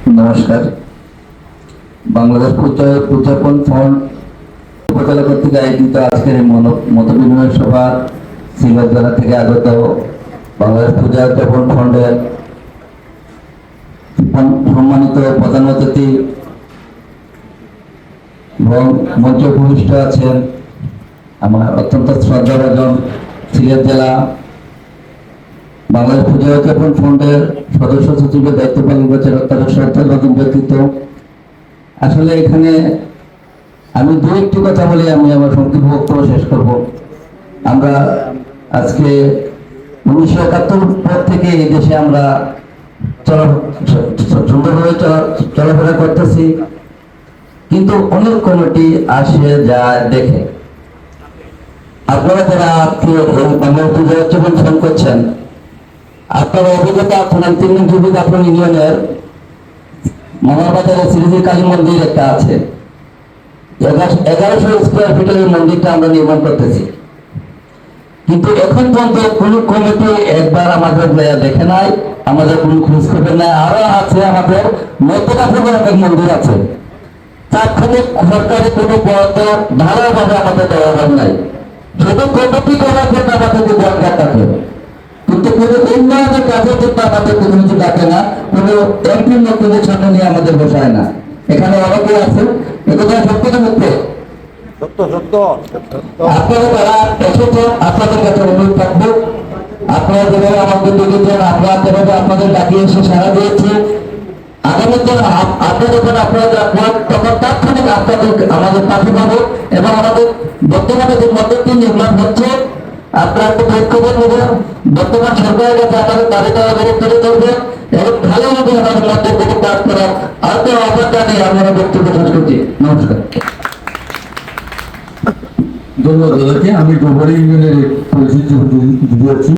নমস্কার। বাংলাদেশ উদযাপন ফন্ড উপজেলা কর্তৃক আয়োজিত আজকের এই মত বিনিময় সভা সিলেট জেলা থেকে আগত বাংলাদেশ পূজা উদযাপন ফন্ডের সম্মানিত প্রধান অতিথি এবং মঞ্চ ভূমিষ্ঠ আছেন আমার অত্যন্ত শ্রদ্ধাভাজন সিলেট জেলা বাংলাদেশ পূজা উদযাপন ফন্ডের সদস্য সচিবের দায়িত্ব পালন করছেন অত্যন্ত শ্রদ্ধাভাজন ব্যক্তিত্ব। আসলে এখানে আমি দু একটি কথা বলে আমি আমার সংক্ষিপ্ত বক্তব্য শেষ করব। আমরা আজকে 1971 পর থেকে এই দেশে আমরা সুন্দরভাবে চলাফেরা করতেছি, কিন্তু অনেক কমিটি আসে যায় দেখে। আপনারা যারা বাংলাদেশ পূজা উদযাপন ফোন করছেন, আপনার অভিজ্ঞতা আপনার 3 দিন পূর্বে আপনার ইউনিয়নের মহাবাজারে শ্রীজি কালী মন্দির একটা আছে, 1100 স্কোয়ার ফিটের মন্দিরটা আমরা নির্মাণ করতেছি, কিন্তু এখন পর্যন্ত কোন কমিটি একবার আমাদের দেখে নাই, আমাদের কোন খোঁজ খবর নাই। আরো আছে আমাদের মধ্যকাপুরের অনেক মন্দির আছে, তাৎক্ষণিক সরকারি কোনো বরাদ্দ ধারাভাবে আমাদের দেওয়া নাই, শুধু কমিটি করার জন্য আমাদের দরকার থাকে, কিন্তু কোনো উন্নয়নের কাজের জন্য আমাদের কোনো কিছু ডাকে না, কোনো এমপির মন্ত্রীদের সামনে নিয়ে আমাদের বসায় না। এখানে অনেকে আছে, এগুলো সত্য না মিথ্যে? আপনারা যারা এসেছেন আপনাদের কাছে অনুরোধ থাকবো, আপনারা যেভাবে আমাদের দেখেছেন, আমরা যেভাবে আপনাদের ডাকিয়ে এসে সাড়া দিয়েছি, আগামী দিন আপনারা যখন আপনারা তখন তাৎক্ষণিক আপনাদের আমাদের পাশে পাবো এবং আমাদের বর্তমানে যে মন্দিরটি নির্মাণ হচ্ছে আপনারা একটু ভোট খবর নেবেন, বর্তমান সরকারের কাছে আমাদের তালিকা তুলে ধরবেন এবং ভালোভাবে আমাদের মন্দিরটিকে কাজ করার আরো আহ্বান জানিয়ে আমরা বক্তব্য শেষ করছি। নমস্কার। ধন্যবাদ দাদাকে। আমি গোবর ইউনিয়নের পরিচিতি দিয়েছি।